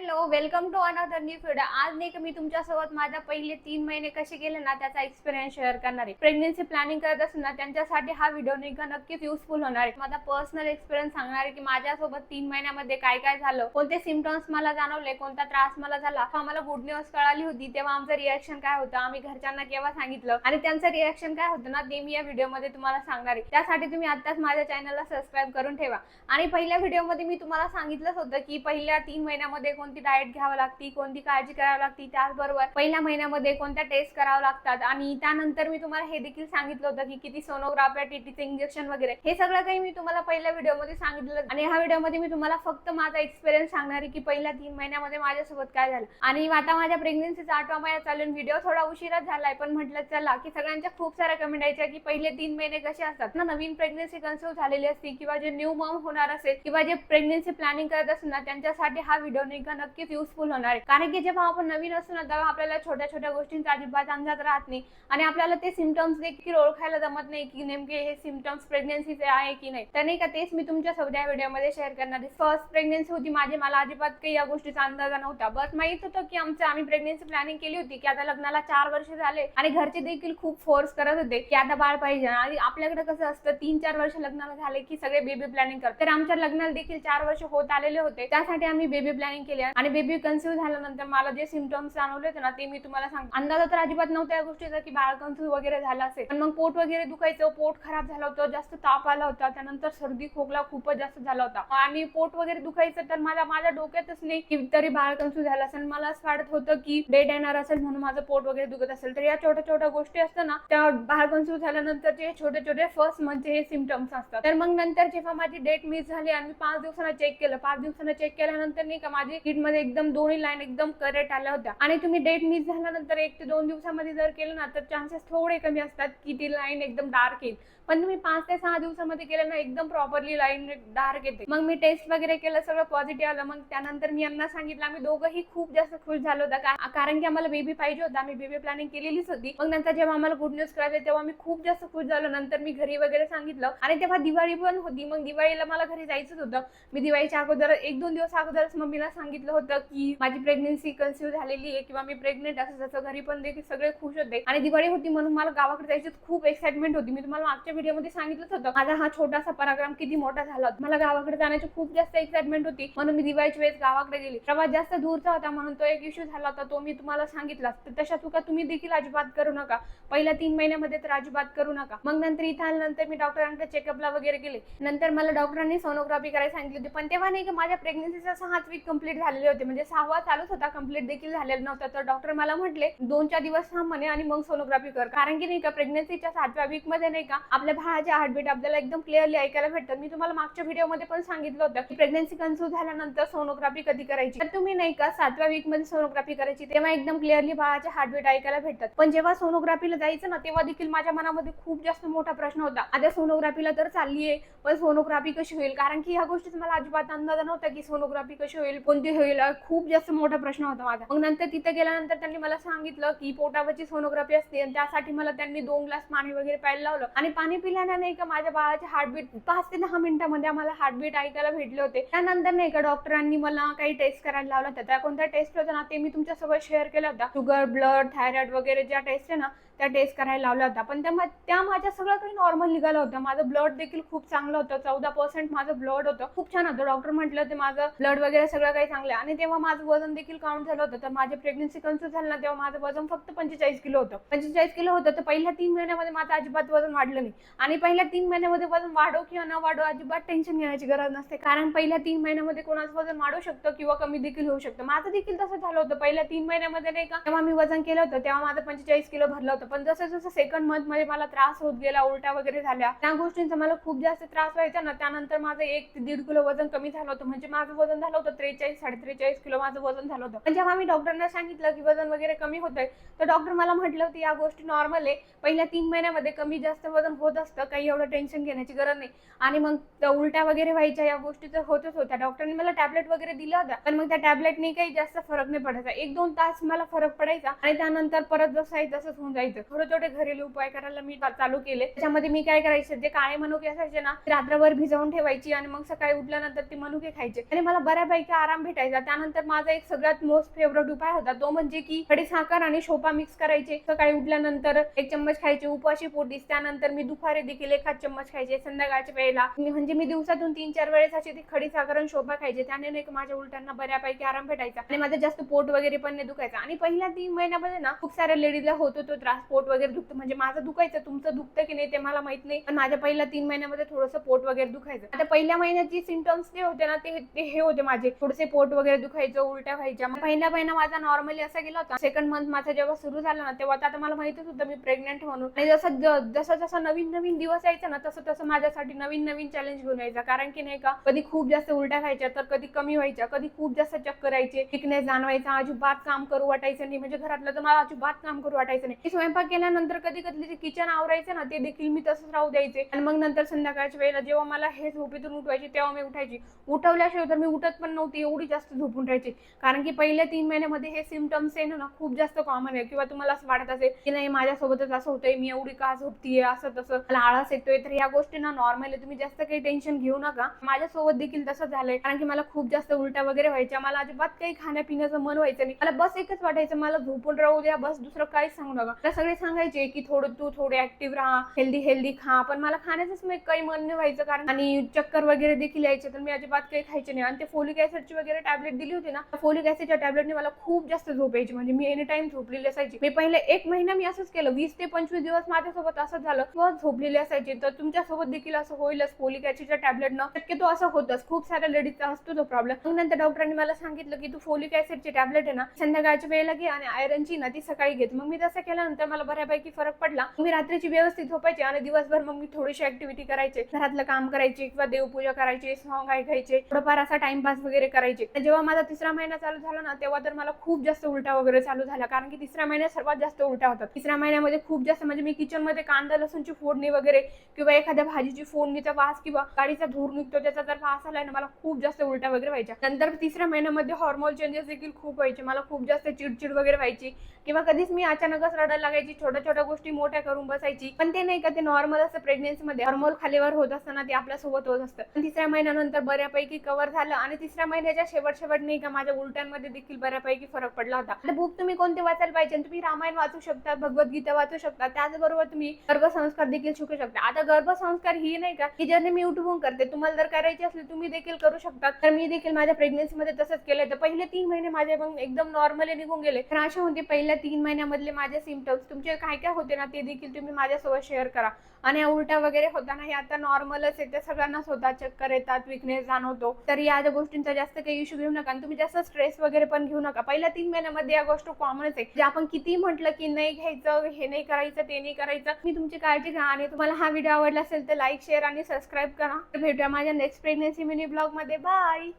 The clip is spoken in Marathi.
Hello, welcome to another new video. आज नाही का मी तुमच्यासोबत माझ्या पहिले 3 महिने कसे गेले ना त्याचा एक्सपिरियन्स शेअर करणार आहे। प्रेग्नन्सी प्लॅनिंग करत असताना त्यांच्यासाठी हा व्हिडिओ नाही का नक्कीच युजफुल होणार आहे। माझा पर्सनल एक्सपिरियन्स सांगणार आहे की माझ्यासोबत 3 महिन्यामध्ये काय काय झालं, कोणते सिम्पटम्स मला जाणवले, कोणता त्रास मला झाला, आम्हाला गुड न्यूज कळाली होती तेव्हा आमचं रिएक्शन काय होतं, आम्ही घरच्यांना केव्हा सांगितलं आणि त्यांचं रिएक्शन काय होतं ना ते मी या व्हिडिओमध्ये तुम्हाला सांगणार आहे। त्यासाठी तुम्ही आताच माझ्या चॅनलला सबस्क्राइब करून ठेवा। आणि पहिल्या व्हिडिओमध्ये मी तुम्हाला सांगितलंच होतं की पहिल्या 3 महिन्यामध्ये कोणती डाएट घ्यावी लागते, कोणती काळजी करावी लागते, त्याचबरोबर पहिल्या महिन्यामध्ये कोणत्या टेस्ट करावं लागतात आणि त्यानंतर मी तुम्हाला हे देखील सांगितलं होतं की किती सोनोग्राफी, टीटीचे इंजेक्शन वगैरे हे सगळं काही मी तुम्हाला पहिल्या व्हिडिओमध्ये सांगितलं। आणि ह्या व्हिडिओमध्ये मी तुम्हाला फक्त माझा एक्सपिरियन्स सांगणार आहे की पहिल्या 3 महिन्यामध्ये माझ्यासोबत काय झालं। आणि आता माझ्या प्रेग्नन्सीचा 8वा महिना चालून व्हिडिओ थोडा उशिरा झालाय, पण म्हटलं चला की सगळ्यांच्या खूप साऱ्या कमेंट यायच्या की पहिले 3 महिने कसे असतात ना, नवीन प्रेग्नन्सी कन्सीव्ह झालेली असते किंवा जे न्यू मॉम होणार असेल किंवा जे प्रेग्नन्सी प्लॅनिंग करत असेल ना त्यांच्यासाठी हा व्हिडिओ नाही का नक्कीच युजफुल होणार आहे। कारण की जेव्हा आपण नवीन असतो ना तेव्हा आपल्याला छोट्या छोट्या गोष्टींचा अजिबात अंदाज राहत नाही आणि आपल्याला ते सिम्पटम्स देखील ओळखायला जमत नाही की नेमके हे सिम्पटम्स प्रेग्नन्सीचे आहे की नाही। तर नाही का तेच मी तुमच्यासोबत या व्हिडिओमध्ये शेअर करणार आहे। फर्स्ट प्रेग्नन्सी होती माझी, मला अजिबात काही या गोष्टीचा अंदाज नव्हता। बस माहित होतं की आम्ही प्रेग्नन्सी प्लॅनिंग केली होती की आता लग्नाला 4 वर्ष झाले आणि घरचे देखील खूप फोर्स करत होते की आता बाळ पाहिजे। आणि आपल्याकडे कसं असतं 3-4 वर्ष लग्नाला झाले की सगळे बेबी प्लॅनिंग करतात। तर आमच्या लग्नाला देखील 4 वर्ष होत आलेले होते, त्यासाठी आम्ही बेबी प्लॅनिंग केली। आणि बेबी कन्सीव्ह झाल्यानंतर मला जे सिम्पटम्स जाणवले होते ना ते मी तुम्हाला सांगतो। अंदाज तर अजिबात नव्हता या गोष्टीचा की बाळ कन्सीव्ह वगैरे झाला असेल, पण मग पोट वगैरे दुखायचं, पोट खराब झालं होतं, जास्त ताप आला होता, त्यानंतर सर्दी खोकला खूपच जास्त झाला होता आणि पोट वगैरे दुखायचं। तर माझ्या डोक्यातच नाही की तरी बाळ कन्सीव्ह झालं असेल। मला असं वाटत होतं की डेट येणार असेल म्हणून माझं पोट वगैरे दुखत असेल। तर या छोट्या छोट्या गोष्टी असतात ना त्या बाळ कन्सीव्ह झाल्यानंतरचे छोटे छोटे फर्स्ट म्हणजे हे सिम्पटम्स असतात। तर मग नंतर जेव्हा माझी डेट मिस झाली आणि 5 दिवसांना चेक केलं, 5 दिवसांना चेक केल्यानंतर नाही का माझी किडमध्ये एकदम दोन्ही लाईन एकदम करेक्ट आल्या होत्या। आणि तुम्ही डेट मिस झाल्यानंतर 1 ते 2 दिवसामध्ये जर केलं ना तर चान्सेस थोडे कमी असतात की ती लाईन एकदम डार्क येईल, पण तुम्ही 5 ते 6 दिवसामध्ये केलं ना एकदम प्रॉपरली लाईन डार्क येते। मग मी टेस्ट वगैरे केलं, सगळं पॉझिटिव्ह आलं। मग त्यानंतर मी यांना सांगितलं, आम्ही दोघंही खूप जास्त खुश झालो होता कारण की आम्हाला बेबी पाहिजे होता, आम्ही बेबी प्लॅनिंग केलेलीच होती। मग नंतर जेव्हा आम्हाला गुड न्यूज कळाली तेव्हा मी खूप जास्त खुश झालो। नंतर मी घरी वगैरे सांगितलं आणि तेव्हा दिवाळी पण होती। मग दिवाळीला मला घरी जायचंच होतं। मी दिवाळीच्या अगोदर 1-2 दिवस अगोदरच मम्मीला सांगितलं होतं की माझी प्रेग्नन्सी कन्सीव्ह झालेली आहे किंवा मी प्रेग्नेंट असं जसं। घरी पण देखील सगळे खुश होते आणि दिवाळी होती म्हणून मला गावाकडे जायची खूप एक्साइटमेंट होती। मी तुम्हाला मागच्या व्हिडिओमध्ये सांगितलंच होतं माझा हा छोटासा पराक्रम किती मोठा झाला होता। मला गावाकडे जाण्याची खूप जास्त एक्साइटमेंट होती म्हणून मी दिवाळीच्या वेळेस गावाकडे गेली। प्रवास जास्त दूरचा होता म्हणून तो एक इश्यू झाला होता, तो मी तुम्हाला सांगितला। तर तशा चुका तुम्ही देखील अजिबात करू नका, पहिल्या 3 महिन्यामध्ये तर अजिबात करू नका। मग नंतर इथं आल्यानंतर मी डॉक्टरांकडे चेकअपला वगैरे गेले। नंतर मला डॉक्टरांनी सोनोग्राफी करायला सांगितली होती, पण तेव्हा नाही का माझ्या प्रेग्नन्सीचा 6 वीक कंप्लीट झालेले होते, म्हणजे 6वा चालूच होता, कंप्लीट देखील झालेला नव्हता। तर डॉक्टर मला म्हटले 2-4 दिवस थांब म्हणे आणि मग सोनोग्राफी कर, कारण की नाही का प्रेग्नन्सीच्या 7व्या वीक मध्ये नाही का आपल्या बाळाचे हार्टबीट आपल्याला एकदम क्लिअरली ऐकायला भेटतात। मी तुम्हाला मागच्या व्हिडिओमध्ये पण सांगितलं होतं की प्रेग्नन्सी कन्सीव्ह झाल्यानंतर सोनोग्राफी कधी करायची, तर तुम्ही नाही का 7व्या वीक मध्ये सोनोग्राफी करायची, तेव्हा एकदम क्लिअरली बाळाचे हार्टबीट ऐकायला भेटतात। पण जेव्हा सोनोग्राफीला जायचं ना तेव्हा देखील माझ्या मनामध्ये खूप जास्त मोठा प्रश्न होता, आता सोनोग्राफीला तर चाललीये पण सोनोग्राफी कशी होईल, कारण की ह्या गोष्टीचा मला अजिबात अंदाज नव्हता की सोनोग्राफी कशी होईल, कोणती होईल, खूप जास्त मोठा प्रश्न होता माझा। मग नंतर तिथे गेल्यानंतर त्यांनी मला सांगितलं की पोटावरची सोनोग्राफी असते आणि त्यासाठी मला त्यांनी 2 ग्लास पाणी वगैरे प्यायला लावलं आणि पाणी पिल्याने नाही का माझ्या बाळाचे हार्टबीट 5 ते 10 मिनिटांमध्ये आम्हाला हार्टबीट ऐकायला भेटले होते। त्यानंतर नाही का डॉक्टरांनी मला काही टेस्ट करायला लावला होता। त्या कोणत्या टेस्ट होत्या ना ते मी तुमच्यासोबत शेअर केल्या होत्या, शुगर, ब्लड, थायरॉइड वगैरे ज्या टेस्ट आहे ना त्या टेस्ट करायला लावल्या होत्या। पण त्या माझ्या सगळं काही नॉर्मल निघालं होतं। माझं ब्लड देखील खूप चांगलं होतं, 14% माझं ब्लड होतं, खूप छान होतं। डॉक्टर म्हटलं ते माझं ब्लड वगैरे सगळं काही चांगलं आहे। आणि तेव्हा माझं वजन देखील काउंट झालं होतं। तर माझे प्रेग्नन्सी कन्सीव्ह झालं ना तेव्हा माझं वजन फक्त 45 किलो होतं, 45 किलो होतं। तर पहिल्या 3 महिन्यामध्ये माझं अजिबात वजन वाढलं नाही आणि पहिल्या 3 महिन्यामध्ये वजन वाढो किंवा न वाढो अजिबात टेन्शन घेण्याची गरज नसते, कारण पहिल्या 3 महिन्यामध्ये कोणाचं वजन वाढू शकतं किंवा कमी देखील होऊ शकतं। माझं देखील तसं झालं होतं। पहिल्या 3 महिन्यामध्ये नाही का तेव्हा मी वजन केलं होतं तेव्हा माझं 45 किलो भरलं होतं, पण जसं जसं सेकंड मंथ मध्ये मला त्रास होत गेला, उलट्या वगैरे झाल्या, त्या गोष्टींचा मला खूप जास्त त्रास व्हायचा ना, त्यानंतर माझं 1 ते 1.5 किलो वजन कमी झालं होतं। म्हणजे माझं वजन झालं होतं 43-43.5 किलो माझं वजन झालं होतं। पण जेव्हा मी डॉक्टरांना सांगितलं की वजन वगैरे कमी होतंय तर डॉक्टर मला म्हटलं होतं या गोष्टी नॉर्मल आहे, पहिल्या 3 महिन्यामध्ये कमी जास्त वजन होत असतं, काही एवढं टेन्शन घेण्याची गरज नाही। आणि मग उलट्या वगैरे व्हायच्या या गोष्टी तर होतच होत्या। डॉक्टरने मला टॅबलेट वगैरे दिल्या होत्या, पण मग त्या टॅबलेटने काही जास्त फरक नाही पडायचा, 1-2 तास मला फरक पडायचा आणि त्यानंतर परत जसं आहे तसंच होऊन जायचं। येतं. थोडे घरेलू उपाय करायला मी चालू केले. त्याच्यामध्ये मी काय करायचे, जे काळे मनुके असायचे ना रात्रभर भिजवून ठेवायची आणि मग सकाळी उठल्यानंतर ती मनुके खायचे आणि मला बऱ्यापैकी आराम भेटायचा. त्यानंतर माझा एक सगळ्यात मोस्ट फेवरेट उपाय होता तो म्हणजे की खडीसाखर आणि शोपा मिक्स करायचे. सकाळी उठल्यानंतर 1 चम्मच खायचे उपाशी पोटीस. त्यानंतर मी दुपारी देखील 1 चम्मच खायचे. संध्याकाळच्या वेळेला म्हणजे मी दिवसातून 3-4 वेळेस अशी ती खडीसाखर आणि शोपा खायचे. त्याने नाही माझ्या उलट्यांना बऱ्यापैकी आराम भेटायचा आणि माझं जास्त पोट वगैरे पण नाही दुखायचं. आणि पहिल्या 3 महिन्यामध्ये ना खूप साऱ्या लेडीजला होतो तो त्रास, पोट वगैरे दुखतं. म्हणजे माझं दुखायचं, तुमचं दुखतं की नाही ते मला माहित नाही, पण माझ्या पहिल्या 3 महिन्यामध्ये थोडंसं पोट वगैरे दुखायचं. आता पहिल्या महिन्याची सिम्पटम्स जे होते ना ते हे होते माझे, थोडेसे पोट वगैरे दुखायचं, उलट्या व्हायच्या. पहिला महिना माझा नॉर्मली असा गेला होता. सेकंड मंथ माझा जेव्हा सुरू झाला ना तेव्हा आता मला माहितच होतं मी प्रेग्नेंट म्हणून. आणि जसं नवीन दिवस यायचा ना तसं माझ्यासाठी नवीन चॅलेंज घेऊन यायचा. कारण की नाही का, कधी खूप जास्त उलट्या व्हायच्या, तर कधी कमी व्हायच्या, कधी खूप जास्त चक्कर यायचे, फिकनेस जाणवायचा, अजिबात काम करू वाटायचं नाही. म्हणजे घरातलं तर मला अजिबात काम करू वाटायचं नाही. स्वयंपाक केल्यानंतर कधी जे किचन आवरायचं ना ते देखील मी तसंच राहू द्यायचे. आणि मग नंतर संध्याकाळच्या वेळेला जेव्हा मला हे झोपेतून उठवायचे तेव्हा मी उठायची. उठवल्याशिवाय तर मी उठत पण नव्हती, एवढी जास्त झोपून राहायची. कारण की पहिल्या 3 महिन्यामध्ये हे सिम्पटम्स आहे ना खूप जास्त कॉमन आहे. किंवा तुम्हाला असं वाटत असेल की नाही माझ्यासोबतच असं होतंय, मी एवढी का झोपतीये, असं तसं, मला आळस येतोय, तर या गोष्टी ना नॉर्मल आहे. तुम्ही जास्त काही टेन्शन घेऊ नका. माझ्यासोबत देखील तसं झालंय. कारण की मला खूप जास्त उलट्या वगैरे व्हायच्या. मला अजिबात काही खाण्यापिण्याचं मन व्हायचं नाही. मला बस एकच वाटायचं, मला झोपून राहू द्या, बस दुसरं काहीच सांगू नका. तर सगळे सांगायचे की तू थोडे ऍक्टिव्ह राहा, हेल्दी खा, पण मला खाण्याचंच काही मन नाही व्हायचं. कारण आणि चक्कर वगैरे देखील यायचे, तर मी अजिबात काही खायचे नाही. आणि ते फोलिक ऍसिडची वगैरे टॅबलेट दिली होती ना, फोलिक ऍसिडच्या टॅबलेटने मला खूप जास्त झोप यायची. म्हणजे मी एनी टाइम झोपलेली असायची. मी पहिले 1 महिना मी असंच केलं, 20 ते 25 दिवस माझ्यासोबत असं झालं किंवा झोपलेली असायची. तर तुमच्यासोबत देखील असं होईलच. फोलिक ऍसिडच्या टॅबलेटनं शक्यतो असं होतच, खूप साऱ्या लेडीजचा असतो तो प्रॉब्लेम. मग नंतर डॉक्टरांनी मला सांगितलं की तू फोलिक ऍसिडची टॅबलेट आहे ना संध्याकाळच्या वेळेला घे आणि आयरनची ना ती सकाळी घेत. मग मी तसं केल्यानंतर मला बऱ्यापैकी फरक पडला. मी रात्रीची व्यवस्थित झोपायचे आणि दिवसभर मग मी थोडीशी ऍक्टिव्हिटी करायचे, घरातलं काम करायचे किंवा देवपूजा करायचे, सॉंग ऐकायचे, थोडंफार असा टाइमपास वगैरे करायचे. जेव्हा माझा 3रा महिना चालू झाला ना तेव्हा तर मला खूप जास्त उलट्या वगैरे चालू झाल्या. कारण की 3ऱ्या महिन्यात सर्वात जास्त उलट्या होतात. 3ऱ्या महिन्यामध्ये खूप जास्त म्हणजे मी किचन मध्ये कांदा लसूणची फोडणी वगैरे किंवा एखाद्या भाजीची फोडणीचा वास किंवा गाडीचा धूर निघतो त्याचा जर वास आला ना मला खूप जास्त उलट्या वगैरे व्हायच्या. नंतर 3ऱ्या महिन्यामध्ये हॉर्मोन चेंजेस देखील खूप व्हायचे. मला खूप जास्त चिडचिड वगैरे व्हायची किंवा कधीच मी अचानकच रडायला लागायची, छोट्या गोष्टी मोठ्या करून बसायची. पण ते नाही का, ते नॉर्मल असं प्रेग्नन्सी मध्ये हॉर्मोन खालीवर होत असताना ते आपल्यासोबत होत असतं. 3ऱ्या महिन्यानंतर बऱ्यापैकी कव्हर झालं आणि 3ऱ्या महिन्याच्या शेवट नाही का माझ्या उलट्यांमध्ये देखील बऱ्यापैकी फरक पडला होता. आता बुक तुम्ही कोणते वाचायला पाहिजे, तुम्ही रामायण वाचू शकता, भगवद्गीता वाचू शकता, त्याचबरोबर तुम्ही गर्भसंस्कार देखील शिकू शकता. आता गर्भसंस्कार ही नाही का की जर्नी मी युट्यूबहून करते, तुम्हाला जर करायची असली तुम्ही देखील करू शकता. तर मी देखील माझ्या प्रेग्नन्सी मध्ये तसंच केलंय. तर पहिले 3 महिने माझे मग एकदम नॉर्मली निघून गेले. तर अशा होते पहिल्या 3 महिन्यामधले माझे सिम्पटम्स. तुमचे काय होते ना ते देखील तुम्ही माझ्यासोबत शेअर करा. आणि उलट्या वगैरे होताना हे आता नॉर्मलच आहे, ते सगळ्यांनाच होतात, चक्कर येतात, विकनेस जाणवतो. तर या गोष्टींचा जास्त काही इश्यू घेऊ नका आणि तुम्ही जास्त स्ट्रेस वगैरे पण घेऊ नका. पहिल्या 3 महिन्यामध्ये या गोष्ट कॉमनच आहे. जे आपण किती म्हटलं की नाही घ्यायचं, हे नाही करायचं, ते नाही करायचं, मी तुमची काळजी घ्या. आणि तुम्हाला हा व्हिडिओ आवडला असेल तर लाईक, शेअर आणि सबस्क्राईब करा. भेटूया माझ्या नेक्स्ट प्रेग्नन्सी मिनी ब्लॉग मध्ये. बाय.